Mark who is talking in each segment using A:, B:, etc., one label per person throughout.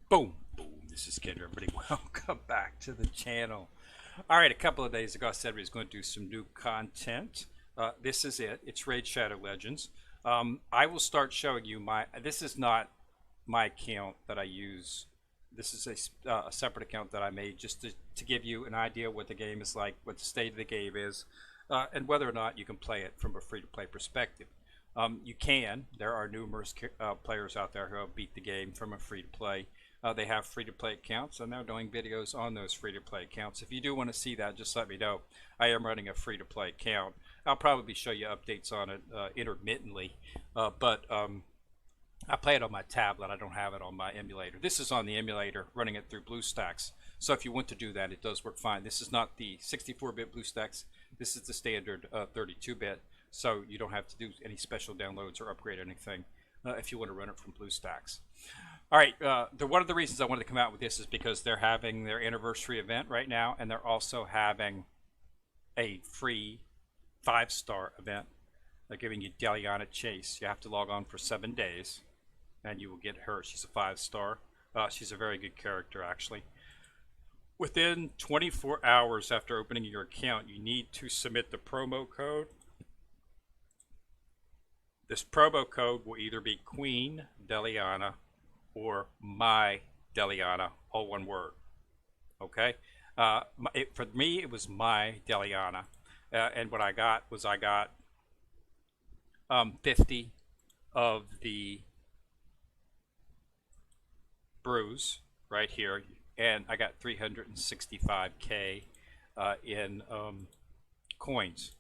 A: Boom, boom. This is Kendra. Everybody, welcome back to the channel. All right, a couple of days ago, I said we was going to do some new content. This is it. It's Raid Shadow Legends. I will start showing you my. This is not my account that I use. This is a separate account that I made just to give you an idea what the game is like, what the state of the game is, and whether or not you can play it from a free-to-play perspective. You can. There are numerous players out there who have beat the game from a free-to-play. They have free-to-play accounts, and they're doing videos on those free-to-play accounts. If you do want to see that, just let me know. I am running a free-to-play account. I'll probably show you updates on it intermittently, but I play it on my tablet. I don't have it on my emulator. This is on the emulator, running it through BlueStacks. So if you want to do that, it does work fine. This is not the 64-bit BlueStacks. This is the standard 32-bit, so you don't have to do any special downloads or upgrade anything if you want to run it from BlueStacks. All right, one of the reasons I wanted to come out with this is because they're having their anniversary event right now, and they're also having a free 5-star event. They're giving you Deliana Chase. You have to log on for 7 days, and you will get her. She's a 5-star. She's a very good character, actually. Within 24 hours after opening your account, you need to submit the promo code. This promo code will either be Queen Deliana or My Deliana, all one word. Okay? For me, it was My Deliana. And what I got was 50 of the brews right here, and I got 365k in coins.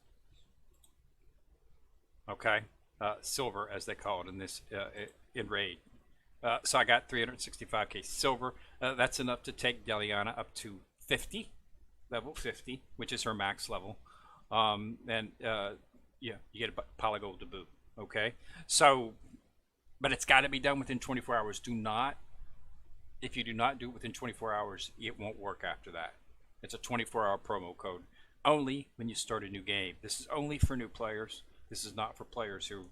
A: Okay, silver as they call it in this in raid. So I got 365k silver. That's enough to take Deliana up to 50, level 50, which is her max level. Yeah, you get a polygold to boot. Okay, so, but it's got to be done within 24 hours. If you do not do it within 24 hours, it won't work after that. It's a 24-hour promo code only when you start a new game. This is only for new players. This is not for players who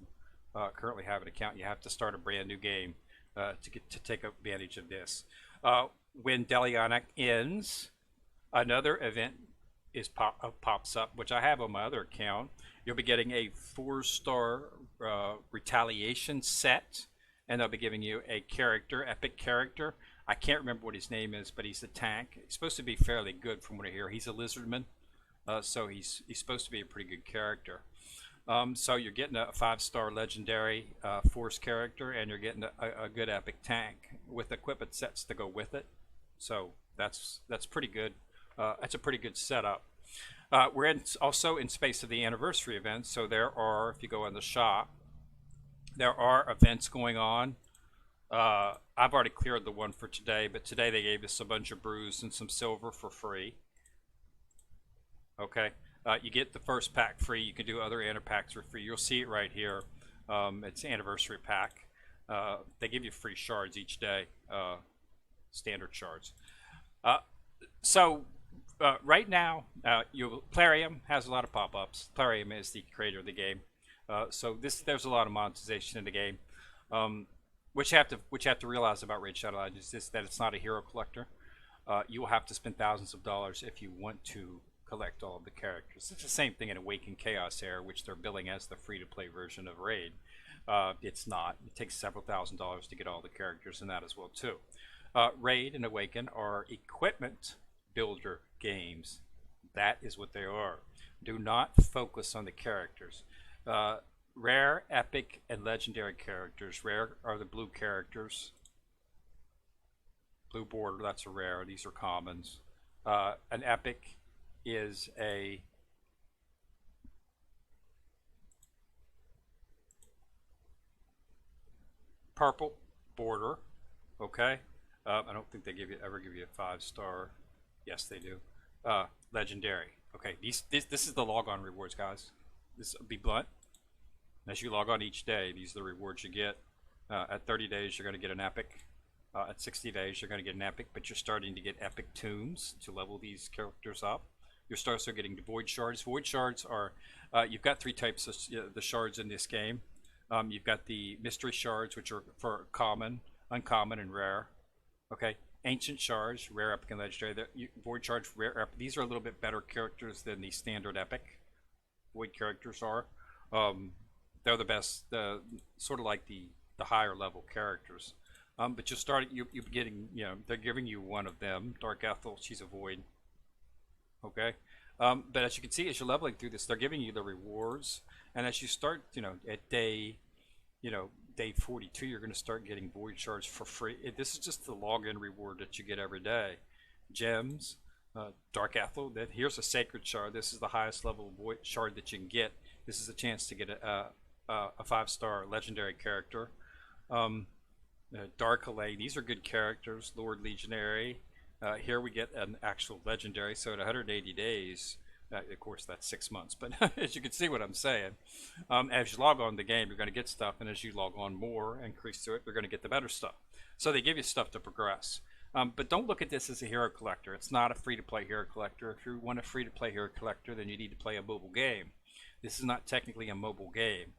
A: currently have an account. You have to start a brand new game to take advantage of this. When Deliana ends, another event pops up, which I have on my other account. You'll be getting a 4-star retaliation set, and they'll be giving you a character, epic character. I can't remember what his name is, but he's a tank. He's supposed to be fairly good from what I hear. He's a lizardman, so he's supposed to be a pretty good character. So you're getting a 5-star legendary force character, and you're getting a good epic tank with equipment sets to go with it. So that's pretty good. That's a pretty good setup. We're also in space of the anniversary event, so there are, if you go in the shop, there are events going on. I've already cleared the one for today, but today they gave us a bunch of brews and some silver for free. Okay, you get the first pack free. You can do other anna packs for free. You'll see it right here. It's anniversary pack. They give you free shards each day, standard shards. Right now, Plarium has a lot of pop-ups. Plarium is the creator of the game. So there's a lot of monetization in the game. What you have to realize about Raid Shadow Legends is that it's not a hero collector. You will have to spend thousands of dollars if you want to collect all of the characters. It's the same thing in Awakened Chaos Era, which they're billing as the free-to-play version of Raid. It's not. It takes several $1,000s to get all the characters in that as well too. Raid and Awaken are equipment builder games. That is what they are. Do not focus on the characters. Rare, epic, and legendary characters. Rare are the blue characters. Blue border, that's a rare. These are commons. An epic is a purple border. Okay. I don't think they ever give you a 5-star. Yes, they do. Legendary. Okay. This is the log-on rewards, guys. This be blunt. As you log on each day, these are the rewards you get. At 30 days, you're going to get an epic. At 60 days, you're going to get an epic, but you're starting to get epic tombs to level these characters up. You're also getting the void shards. Void shards are, you've got 3 types of the shards in this game. You've got the mystery shards, which are for common, uncommon, and rare. Okay, ancient shards, rare epic and legendary. Void shards, rare epic. These are a little bit better characters than the standard epic void characters are. Um, they're the best, sort of like the higher level characters. But you start you're getting, they're giving you one of them. Dark Ethel, she's a void. Okay, but as you can see, as you're leveling through this, they're giving you the rewards, and as you start, at day, day 42, you're going to start getting void shards for free. This is just the login reward that you get every day. Gems, Dark Ethel. That here's a sacred shard. This is the highest level void shard that you can get. This is a chance to get a 5-star legendary character. Dark Allay. These are good characters. Lord Legionary. Here we get an actual legendary. So at 180 days, of course that's 6 months, but as you can see what I'm saying, as you log on the game, you're going to get stuff, and as you log on more, increase to it, you're going to get the better stuff. So they give you stuff to progress. But don't look at this as a hero collector. It's not a free-to-play hero collector. If you want a free-to-play hero collector, then you need to play a mobile game. This is not technically a mobile game.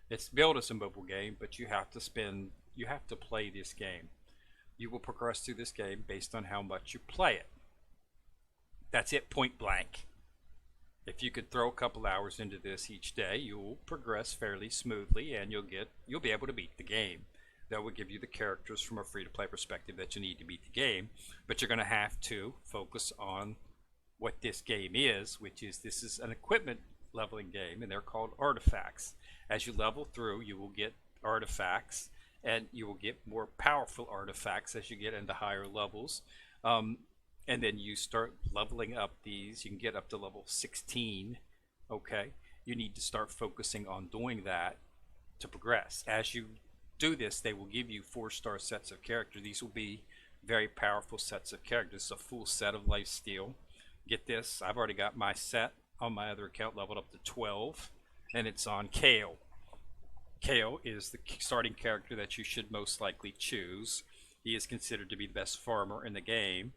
A: It's billed as a mobile game, but you have to play this game. You will progress through this game based on how much you play it. That's it, point blank. If you could throw a couple hours into this each day, you'll progress fairly smoothly, and you'll be able to beat the game. That will give you the characters from a free-to-play perspective that you need to beat the game, but you're going to have to focus on what this game is, which is this is an equipment leveling game, and they're called artifacts. As you level through, you will get artifacts, and you will get more powerful artifacts as you get into higher levels. And then you start leveling up these. You can get up to level 16. Okay, you need to start focusing on doing that to progress. As you do this, they will give you 4-star sets of characters. These will be very powerful sets of characters. It's a full set of lifesteal. Get this, I've already got my set on my other account leveled up to 12, and it's on Kale. Kale is the starting character that you should most likely choose. He is considered to be the best farmer in the game.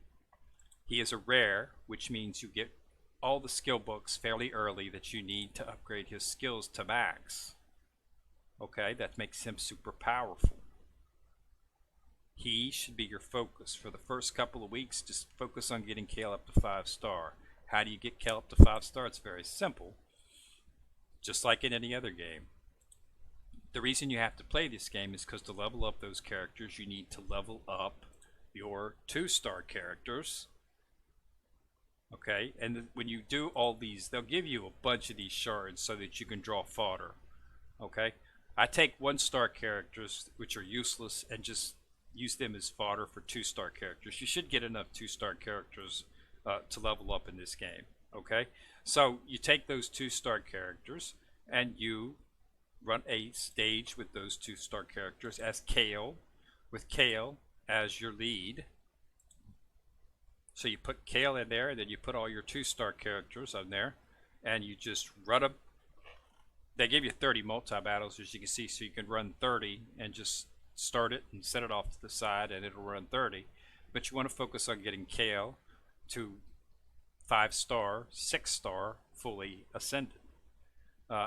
A: He is a rare, which means you get all the skill books fairly early that you need to upgrade his skills to max. Okay, that makes him super powerful. He should be your focus. For the first couple of weeks, just focus on getting Kale up to 5-star. How do you get Kale up to 5-star? It's very simple. Just like in any other game. The reason you have to play this game is because to level up those characters, you need to level up your 2-star characters. Okay, and when you do all these, they'll give you a bunch of these shards so that you can draw fodder. Okay, I take 1-star characters, which are useless, and just use them as fodder for 2-star characters. You should get enough 2-star characters to level up in this game. Okay, so you take those 2-star characters and you run a stage with those 2-star characters as Kale, with Kale as your lead. So you put Kale in there, and then you put all your 2-star characters on there, and you just run them. They give you 30 multi-battles, as you can see, so you can run 30 and just start it and set it off to the side, and it'll run 30. But you want to focus on getting Kale to 5-star, 6-star, fully ascended.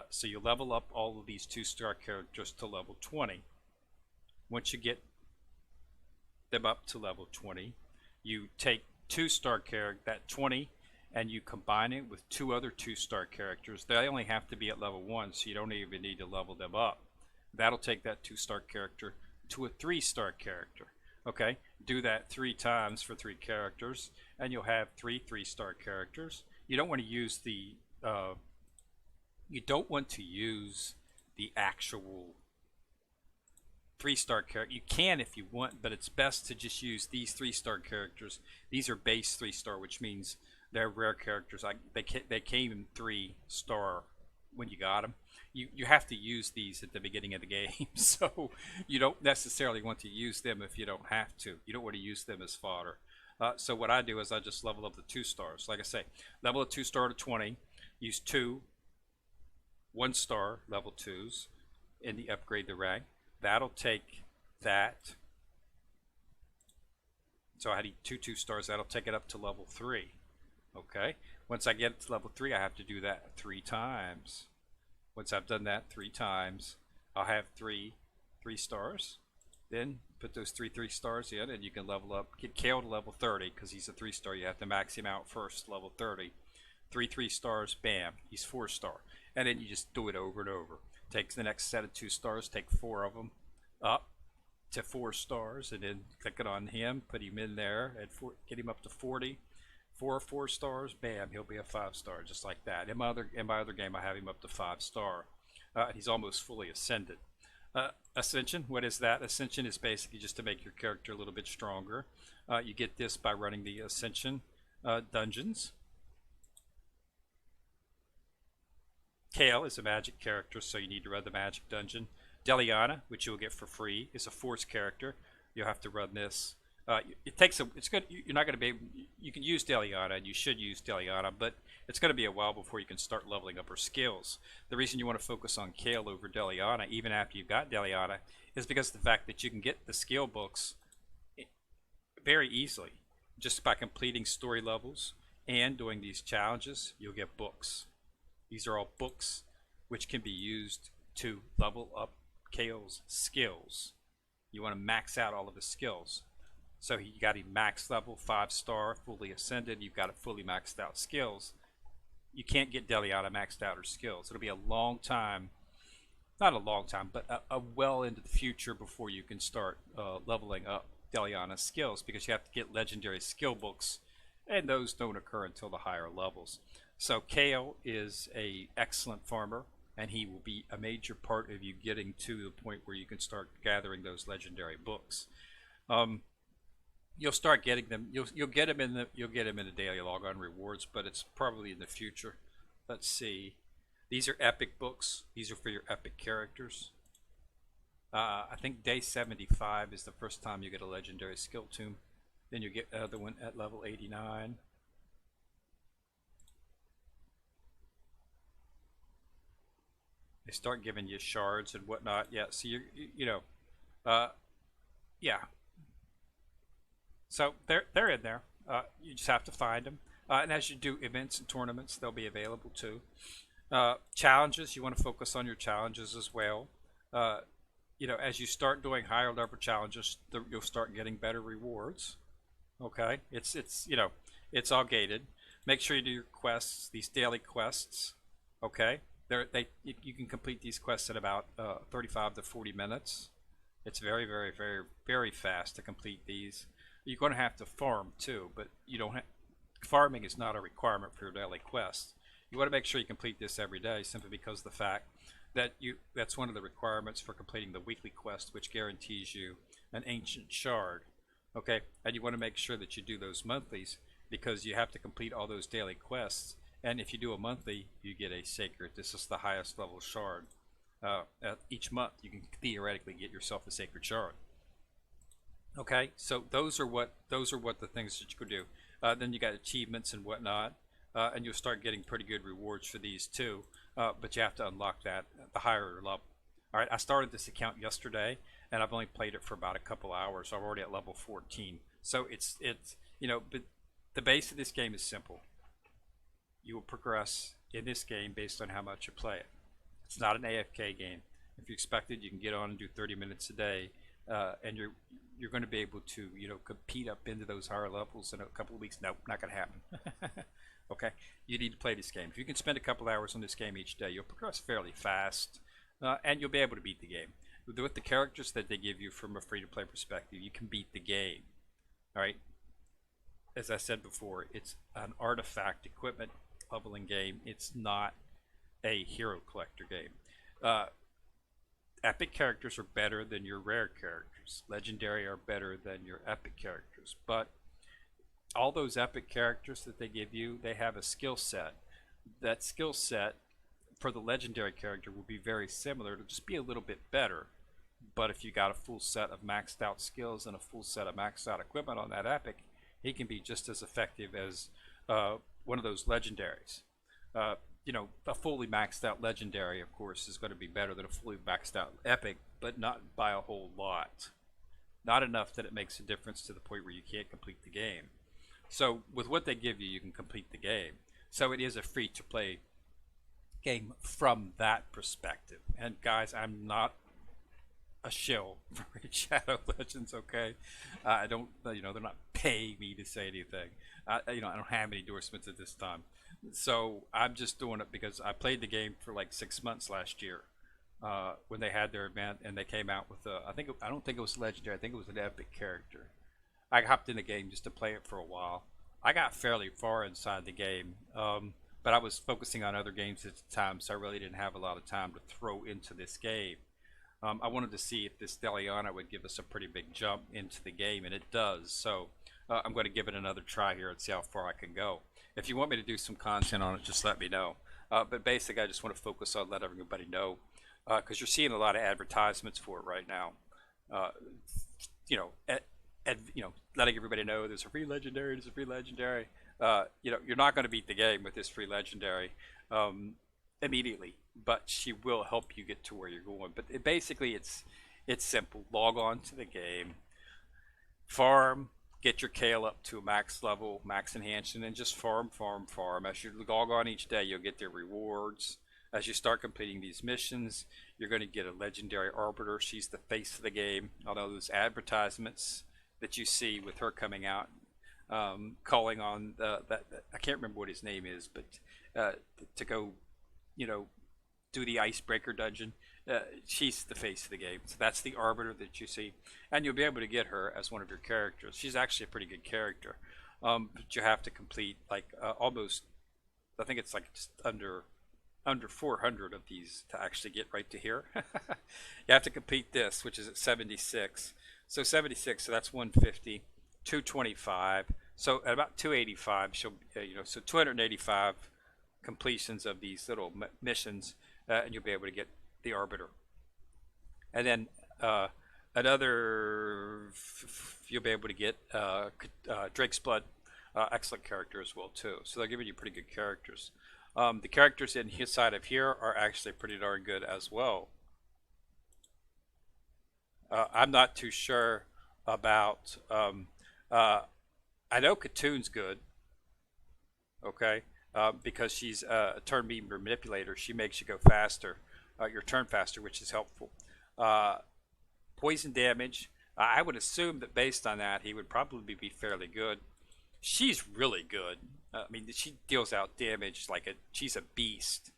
A: So you level up all of these 2-star characters to level 20. Once you get them up to level 20, you take 2-star character, that 20, and you combine it with 2 other 2-star characters. They only have to be at level 1, so you don't even need to level them up. That'll take that 2-star character to a 3-star character. Okay, do that 3 times for 3 characters, and you'll have 3 3-star characters. You don't want to use the actual 3-star character. You can if you want, but it's best to just use these 3-star characters. These are base 3-star, which means they're rare characters. They came in 3-star when you got them. You have to use these at the beginning of the game, so you don't necessarily want to use them if you don't have to. You don't want to use them as fodder. So what I do is I just level up the 2-stars. Like I say, level a 2-star to 20. Use 2 1-star level 2s in the upgrade the rank. That'll take that. So I need 2 2-stars. That'll take it up to level 3. Okay. Once I get it to level 3, I have to do that 3 times. Once I've done that 3 times, I'll have 3 3-stars. Then put those three stars in, and you can level up. Get Kale to level 30 because he's a 3-star. You have to max him out first, level 30. 3 3 stars, bam, he's 4-star. And then you just do it over and over. Take the next set of 2 stars, take 4 of them up to 4 stars, and then click it on him, put him in there, and get him up to 40. 4 stars, bam, he'll be a 5-star, just like that. In my other game, I have him up to 5-star. He's almost fully ascended. Ascension, what is that? Ascension is basically just to make your character a little bit stronger. You get this by running the Ascension dungeons. Kale is a magic character, so you need to run the magic dungeon. Deliana, which you will get for free, is a force character. You'll have to run this. It's good. You're not going to be able, you can use Deliana, and you should use Deliana, but it's going to be a while before you can start leveling up her skills. The reason you want to focus on Kale over Deliana, even after you've got Deliana, is because of the fact that you can get the skill books very easily. Just by completing story levels and doing these challenges, you'll get books. These are all books which can be used to level up Kale's skills. You want to max out all of his skills. So you got him max level, 5-star, fully ascended. You've got it fully maxed out skills. You can't get Deliana maxed out her skills. It'll be a long time, not a long time, but a well into the future before you can start leveling up Deliana's skills, because you have to get legendary skill books, and those don't occur until the higher levels. So Kale is an excellent farmer, and he will be a major part of you getting to the point where you can start gathering those legendary books. You'll start getting them. You'll get them in the daily logon rewards, but it's probably in the future. Let's see. These are epic books. These are for your epic characters. I think day 75 is the first time you get a legendary skill tome. Then you get another one at level 89. They start giving you shards and whatnot. Yeah, so yeah. So they're in there. You just have to find them. And as you do events and tournaments, they'll be available too. Challenges, you want to focus on your challenges as well. As you start doing higher level challenges, you'll start getting better rewards. Okay, it's all gated. Make sure you do your quests, these daily quests. Okay, you can complete these quests in about 35 to 40 minutes. It's very, very, very, very fast to complete these. You're going to have to farm too, but you don't. Farming is not a requirement for your daily quests. You want to make sure you complete this every day, simply because of the fact that that's one of the requirements for completing the weekly quest, which guarantees you an ancient shard. Okay, and you want to make sure that you do those monthlies, because you have to complete all those daily quests. And if you do a monthly, you get a sacred. This is the highest level shard. Each month, you can theoretically get yourself a sacred shard. Okay, so those are what the things that you could do. Then you got achievements and whatnot, and you'll start getting pretty good rewards for these too. But you have to unlock that at the higher level. All right, I started this account yesterday, and I've only played it for about a couple hours. I'm already at level 14. So it's but the base of this game is simple. You will progress in this game based on how much you play it. It's not an AFK game. If you expect it, you can get on and do 30 minutes a day, and you're going to be able to compete up into those higher levels in a couple of weeks. Nope, not going to happen. Okay, you need to play this game. If you can spend a couple hours on this game each day, you'll progress fairly fast, and you'll be able to beat the game. With the characters that they give you from a free-to-play perspective, you can beat the game. All right. As I said before, it's an artifact equipment leveling game. It's not a hero collector game. Epic characters are better than your rare characters. Legendary are better than your epic characters. But all those epic characters that they give you, they have a skill set. That skill set for the legendary character will be very similar. It'll just be a little bit better. But if you got a full set of maxed out skills and a full set of maxed out equipment on that epic, he can be just as effective as one of those legendaries. A fully maxed out legendary, of course, is going to be better than a fully maxed out epic, but not by a whole lot. Not enough that it makes a difference to the point where you can't complete the game. So with what they give you, you can complete the game. So it is a free-to-play game from that perspective. And guys, I'm not a shill for Raid Shadow Legends. Okay, I don't, they're not paying me to say anything. I don't have any endorsements at this time, so I'm just doing it because I played the game for like 6 months last year when they had their event and they came out with I don't think it was legendary. I think it was an epic character. I hopped in the game just to play it for a while. I got fairly far inside the game, but I was focusing on other games at the time, so I really didn't have a lot of time to throw into this game. I wanted to see if this Deliana would give us a pretty big jump into the game, and it does. So I'm going to give it another try here and see how far I can go. If you want me to do some content on it, just let me know. But basically, I just want to focus on let everybody know because you're seeing a lot of advertisements for it right now. Uh, you know, letting everybody know there's a free legendary, there's a free legendary. You're not going to beat the game with this free legendary immediately, but she will help you get to where you're going. But basically, it's simple. Log on to the game, farm, get your kale up to a max level, max enhancement, and just farm, farm, farm. As you log on each day, you'll get their rewards. As you start completing these missions, you're going to get a legendary arbiter. She's the face of the game. Although those advertisements that you see with her coming out, calling on that I can't remember what his name is, but to go, do the icebreaker dungeon. She's the face of the game. So that's the arbiter that you see, and you'll be able to get her as one of your characters. She's actually a pretty good character, but you have to complete like almost. I think it's like just under 400 of these to actually get right to here. You have to complete this, which is at 76. So 76, so that's 150, 225. So at about 285, she'll, so 285 completions of these little missions, and you'll be able to get the arbiter. And then you'll be able to get Drake's Blood, excellent character as well too. So they're giving you pretty good characters. The characters in his side of here are actually pretty darn good as well. I'm not too sure about. I know Katoon's good. Okay, because she's a turn beam manipulator. She makes you go faster, your turn faster, which is helpful. Poison damage. I would assume that based on that, he would probably be fairly good. She's really good. I mean, she deals out damage like she's a beast.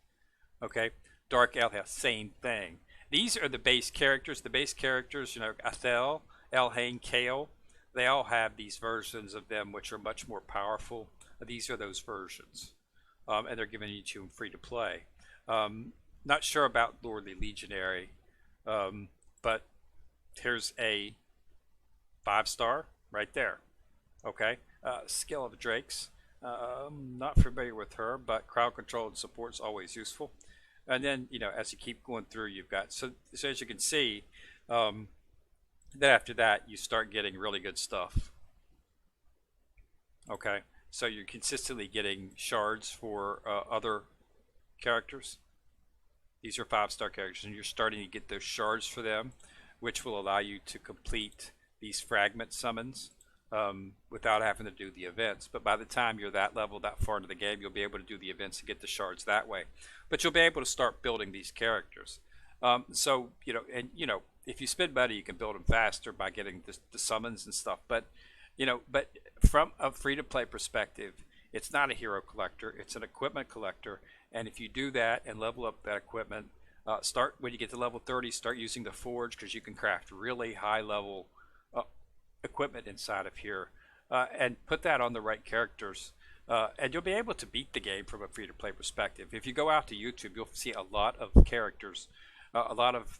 A: Okay, Dark Elha, same thing. These are the base characters. The base characters, Athel, Elhain, Kale, they all have these versions of them which are much more powerful. These are those versions, and they're giving you to them free to play. Not sure about Lordly Legionary, but here's a 5-star right there. Okay, Skill of Drakes. Not familiar with her, but crowd control and support is always useful. And then, as you keep going through, you've got, so as you can see, then after that, you start getting really good stuff. Okay, so you're consistently getting shards for other characters. These are 5-star characters, and you're starting to get those shards for them, which will allow you to complete these fragment summons. Without having to do the events. But by the time you're that level, that far into the game, you'll be able to do the events and get the shards that way. But you'll be able to start building these characters. If you spend money, you can build them faster by getting the summons and stuff. But from a free-to-play perspective, it's not a hero collector. It's an equipment collector. And if you do that and level up that equipment, when you get to level 30, start using the forge because you can craft really high-level equipment inside of here, and put that on the right characters, and you'll be able to beat the game from a free-to-play perspective. If you go out to YouTube, you'll see a lot of characters, a lot of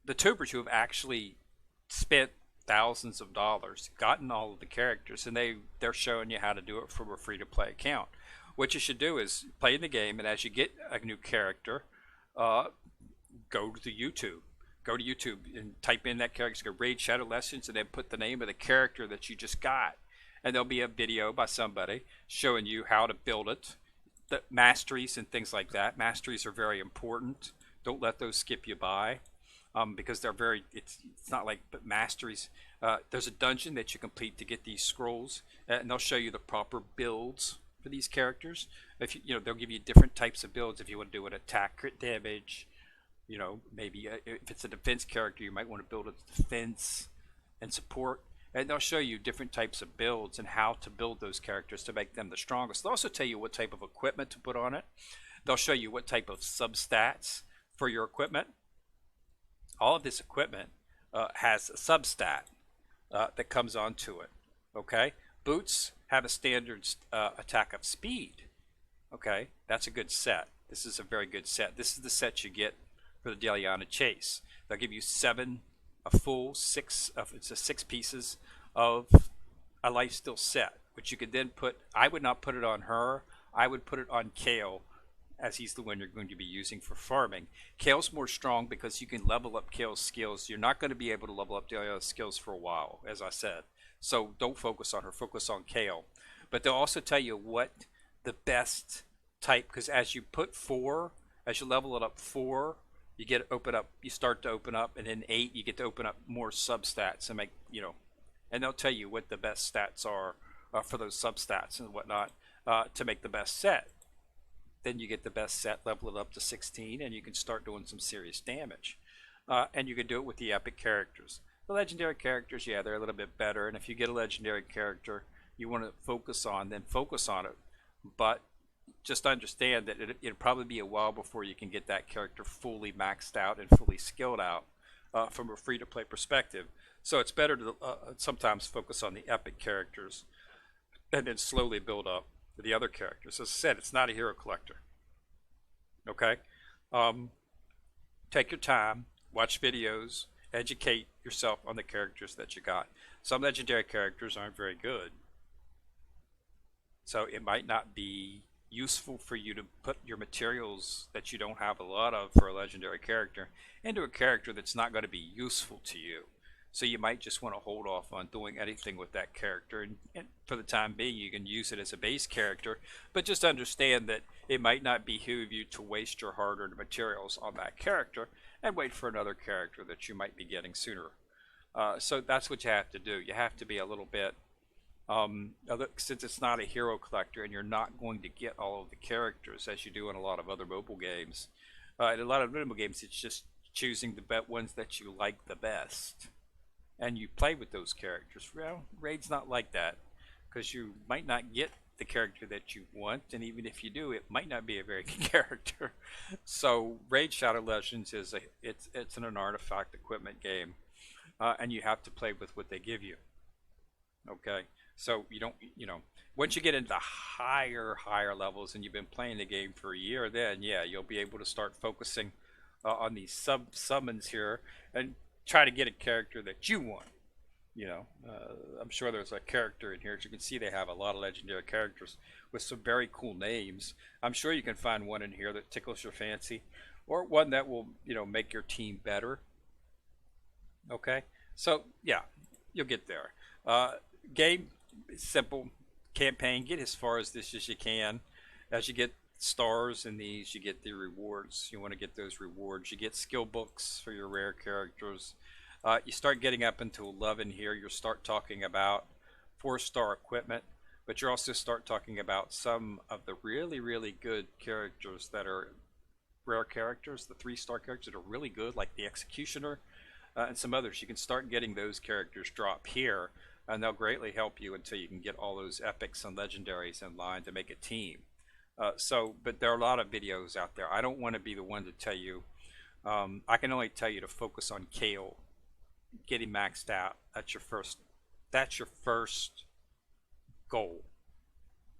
A: the tubers who have actually spent thousands of dollars, gotten all of the characters, and they're showing you how to do it from a free-to-play account. What you should do is play the game, and as you get a new character, go to YouTube. Go to YouTube and type in that character, go Raid Shadow Lessons, and then put the name of the character that you just got. And there'll be a video by somebody showing you how to build it. The masteries and things like that. Masteries are very important. Don't let those skip you by, because they're it's not like, but masteries. There's a dungeon that you complete to get these scrolls, and they'll show you the proper builds for these characters. If they'll give you different types of builds if you want to do an attack, crit damage, You know, maybe if it's a defense character, you might want to build a defense and support. And they'll show you different types of builds and how to build those characters to make them the strongest. They'll also tell you what type of equipment to put on it. They'll show you what type of substats for your equipment. All of this equipment has a substat that comes onto it. Okay, boots have a standard attack of speed. Okay, that's a good set. This is a very good set. This is the set you get for the Deliana Chase. They'll give you a full six pieces of a lifesteal set, which you could then put. I would not put it on her. I would put it on Kale, as he's the one you're going to be using for farming. Kale's more strong because you can level up Kale's skills. You're not going to be able to level up Deliana's skills for a while, as I said. So don't focus on her. Focus on Kale. But they'll also tell you what the best type, because as you put 4, as you level it up 4, you start to open up, and then 8 you get to open up more substats and make, and they'll tell you what the best stats are for those substats and whatnot to make the best set. Then you get the best set, level it up to 16, and you can start doing some serious damage. And you can do it with the epic characters. The legendary characters, yeah, they're a little bit better, and if you get a legendary character you want to focus on, then focus on it. But just understand that it'll probably be a while before you can get that character fully maxed out and fully skilled out from a free-to-play perspective. So it's better to sometimes focus on the epic characters and then slowly build up the other characters. As I said, it's not a hero collector. Okay? Take your time, watch videos, educate yourself on the characters that you got. Some legendary characters aren't very good, so it might not be useful for you to put your materials that you don't have a lot of for a legendary character into a character that's not going to be useful to you. So you might just want to hold off on doing anything with that character, and for the time being you can use it as a base character, but just understand that it might not behoove you to waste your hard-earned materials on that character and wait for another character that you might be getting sooner. So that's what you have to do. You have to be a little bit since it's not a hero collector and you're not going to get all of the characters as you do in a lot of other mobile games. In a lot of mobile games it's just choosing the ones that you like the best, and you play with those characters. Well, Raid's not like that, because you might not get the character that you want, and even if you do, it might not be a very good character. So Raid Shadow Legends is it's an artifact equipment game, and you have to play with what they give you. Okay, so you don't, once you get into higher levels and you've been playing the game for a year, then yeah, you'll be able to start focusing on these summons here and try to get a character that you want. I'm sure there's a character in here. As you can see, they have a lot of legendary characters with some very cool names. I'm sure you can find one in here that tickles your fancy, or one that will, make your team better. Okay, so yeah, you'll get there. Game simple. Campaign, get as far as this as you can. As you get stars in these, you get the rewards. You want to get those rewards. You get skill books for your rare characters. You start getting up into 11 here. You'll start talking about 4-star equipment, but you also start talking about some of the really good characters that are rare characters. The 3-star characters that are really good, like the Executioner, and some others. You can start getting those characters drop here, and they'll greatly help you until you can get all those epics and legendaries in line to make a team. But there are a lot of videos out there. I don't want to be the one to tell you. I can only tell you to focus on Kale, getting maxed out. That's your first goal,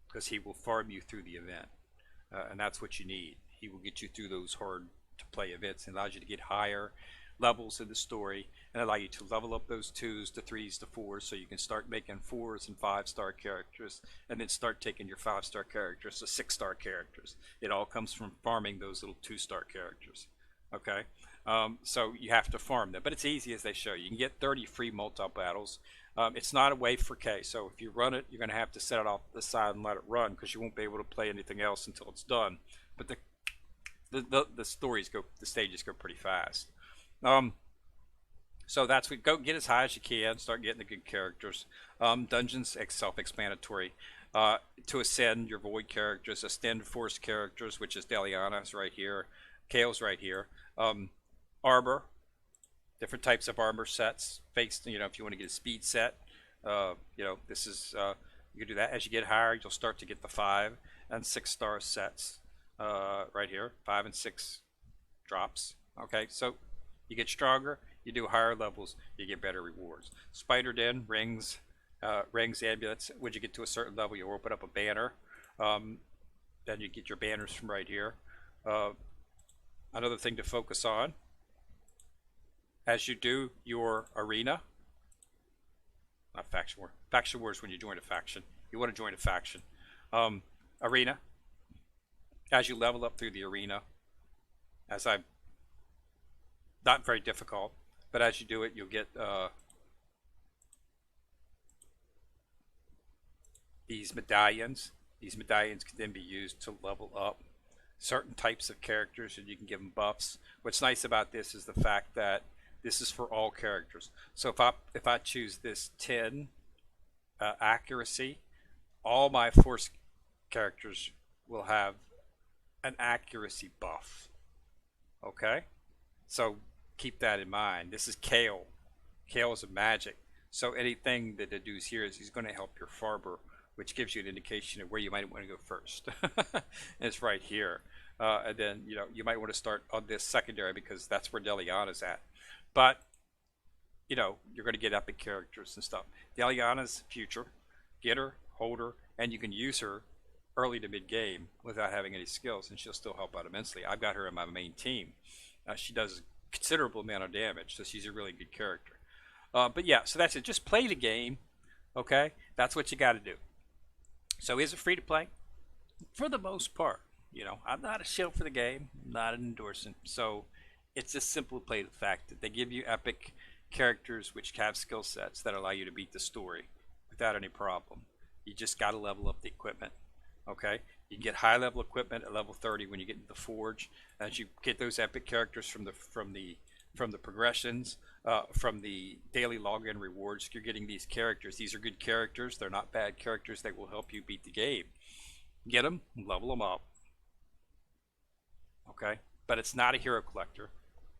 A: because he will farm you through the event, and that's what you need. He will get you through those hard to play events and allows you to get higher levels in the story and allow you to level up those 2s to 3s to 4s, so you can start making 4s and 5-star characters, and then start taking your 5-star characters to 6-star characters. It all comes from farming those little 2-star characters. Okay, so you have to farm them, but it's easy as they show you. You can get 30 free multi-battles. It's not a wave for K, so if you run it, you're going to have to set it off the side and let it run, because you won't be able to play anything else until it's done. But the stages go pretty fast. So that's what, go get as high as you can, start getting the good characters. Dungeons, self-explanatory. To ascend your void characters, ascend force characters, which is Deliana's right here, Kale's right here. armor, different types of armor sets. Based, you know, if you want to get a speed set, you know, this is you can do that. As you get higher, you'll start to get the 5 and 6 star sets right here, 5 and 6 drops. Okay, so you get stronger, you do higher levels, you get better rewards. Spider Den, rings, rings, amulets. When you get to a certain level, you open up a banner. Then you get your banners from right here. Another thing to focus on as you do your arena, not faction war. Faction war is when you join a faction. You want to join a faction. Arena, as you level up through the arena, as I'm not very difficult, but as you do it, you'll get these medallions. These medallions can then be used to level up certain types of characters, and you can give them buffs. What's nice about this is the fact that this is for all characters. So if I choose this 10 accuracy, all my force characters will have an accuracy buff. Okay, so keep that in mind. This is Kale. Kale is a magic. So anything that it does here is he's going to help your farmer, which gives you an indication of where you might want to go first. And it's right here. And then, you know, you might want to start on this secondary because that's where Deliana's at. But, you know, you're going to get epic characters and stuff. Deliana's future. Get her, hold her, and you can use her early to mid-game without having any skills, and she'll still help out immensely. I've got her in my main team. She does a considerable amount of damage, so she's a really good character. But yeah, so that's it. Just play the game, okay? That's what you got to do. So is it free to play? For the most part. You know, I'm not a shill for the game, not an endorsement. So it's just simple play the fact that they give you epic characters which have skill sets that allow you to beat the story without any problem. You just got to level up the equipment. Okay, you get high level equipment at level 30 when you get into the forge. As you get those epic characters from the progressions, from the daily login rewards, you're getting these characters. These are good characters. They're not bad characters that will help you beat the game. Get them, level them up. Okay, but it's not a hero collector.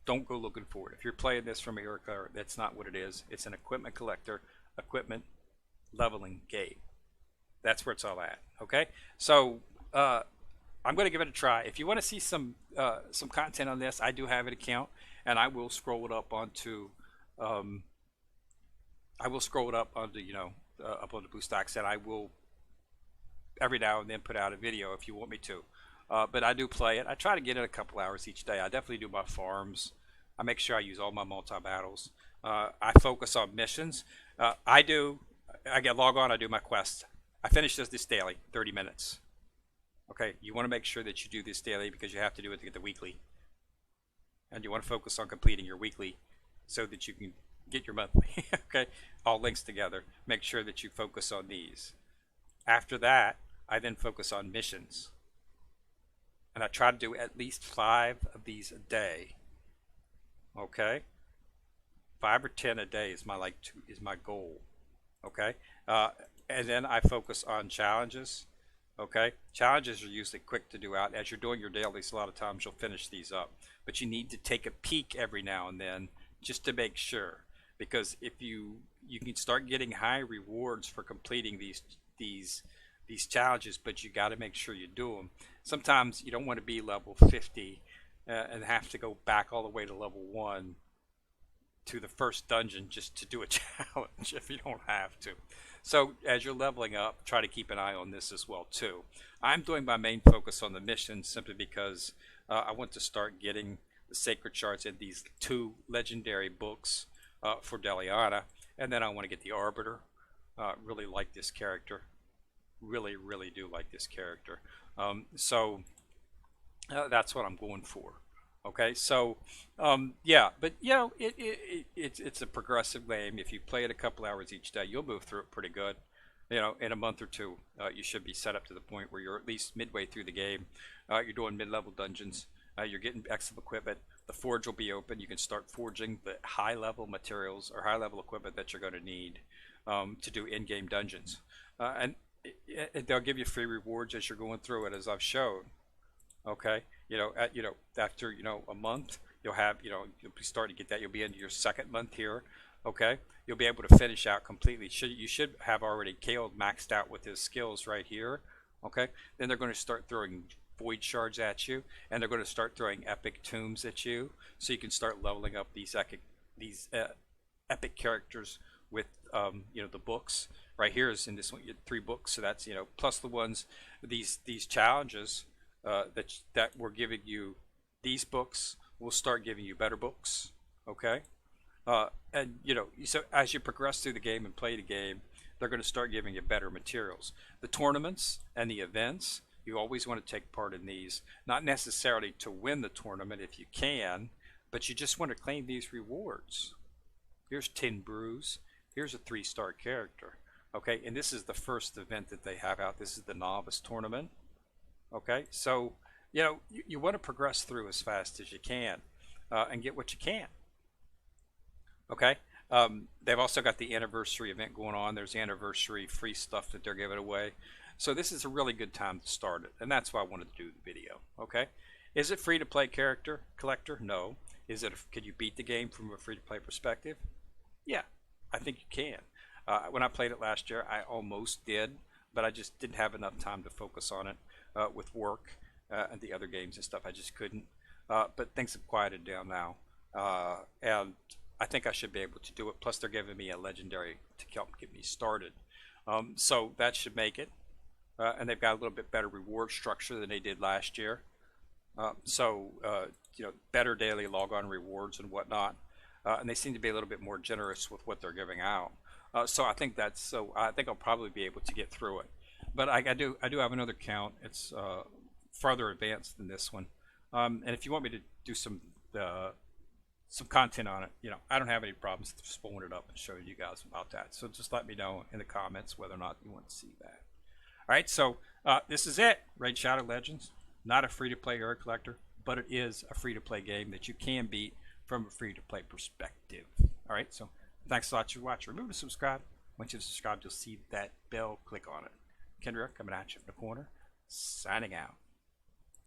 A: Don't go looking for it. If you're playing this from a hero collector, that's not what it is. It's an equipment collector, equipment leveling game. That's where it's all at. Okay, so I'm going to give it a try. If you want to see some content on this, I do have an account, and I will scroll it up onto you know, upload to BlueStacks, and I will every now and then put out a video if you want me to. But I do play it. I try to get it a couple hours each day. I definitely do my farms. I make sure I use all my multi-battles. I focus on missions. I get log on, I do my quest. I finish this daily, 30 minutes. Okay, you want to make sure that you do this daily because you have to do it to get the weekly. And you want to focus on completing your weekly so that you can get your monthly. Okay, all links together. Make sure that you focus on these. After that, I then focus on missions. And I try to do at least 5 of these a day. Okay, 5 or 10 a day is my goal. Okay, and then I focus on challenges. Okay, challenges are usually quick to do out. As you're doing your dailies, a lot of times you'll finish these up, but you need to take a peek every now and then just to make sure, because if you can start getting high rewards for completing these challenges, but you got to make sure you do them. Sometimes you don't want to be level 50 and have to go back all the way to level 1 to the first dungeon just to do a challenge if you don't have to. So as you're leveling up, try to keep an eye on this as well too. I'm doing my main focus on the missions simply because I want to start getting the sacred shards in these 2 legendary books for Deliana, and then I want to get the Arbiter. Really like this character. Really do like this character. So that's what I'm going for. Okay, so yeah, but you know, it's a progressive game. If you play it a couple hours each day, you'll move through it pretty good. You know, in a month or 2, you should be set up to the point where you're at least midway through the game. You're doing mid-level dungeons. You're getting excellent equipment. The forge will be open. You can start forging the high-level materials or high-level equipment that you're going to need to do in-game dungeons. And they'll give you free rewards as you're going through it, as I've shown. Okay, after a month, You'll have, you'll be starting to get that. You'll be into your second month here. Okay, you'll be able to finish out completely. You should have already Caleb maxed out with his skills right here. Okay, then they're going to start throwing void shards at you, and they're going to start throwing epic tombs at you, so you can start leveling up these epic characters with the books. Right here is in this one, you have 3 books, so that's plus the ones these challenges that we're giving you. These books will start giving you better books. Okay. And so as you progress through the game and play the game, they're going to start giving you better materials. The tournaments and the events, you always want to take part in these, not necessarily to win the tournament if you can, but you just want to claim these rewards. Here's 10 brews. Here's a 3-star character. Okay, and this is the first event that they have out. This is the novice tournament. Okay, so you want to progress through as fast as you can and get what you can. Okay, they've also got the anniversary event going on. There's anniversary free stuff that they're giving away. So this is a really good time to start it, and that's why I wanted to do the video. Okay, is it free to play character collector? No. Can you beat the game from a free to play perspective? Yeah, I think you can. When I played it last year, I almost did, but I just didn't have enough time to focus on it with work and the other games and stuff. I just couldn't. But things have quieted down now, and I think I should be able to do it. Plus, they're giving me a legendary to help get me started. So that should make it. And they've got a little bit better reward structure than they did last year. Better daily log-on rewards and whatnot. And they seem to be a little bit more generous with what they're giving out. So I think I'll probably be able to get through it. But I do have another count. It's farther advanced than this one. And if you want me to do some content on it, I don't have any problems pulling it up and showing you guys about that. So just let me know in the comments whether or not you want to see that. All right, so this is it. Raid Shadow Legends, not a free-to-play hero collector, but it is a free-to-play game that you can beat from a free-to-play perspective. All right, so thanks a lot for watching. Remember to subscribe. Once you subscribe, you'll see that bell. Click on it. Kendra coming at you in the corner, signing out.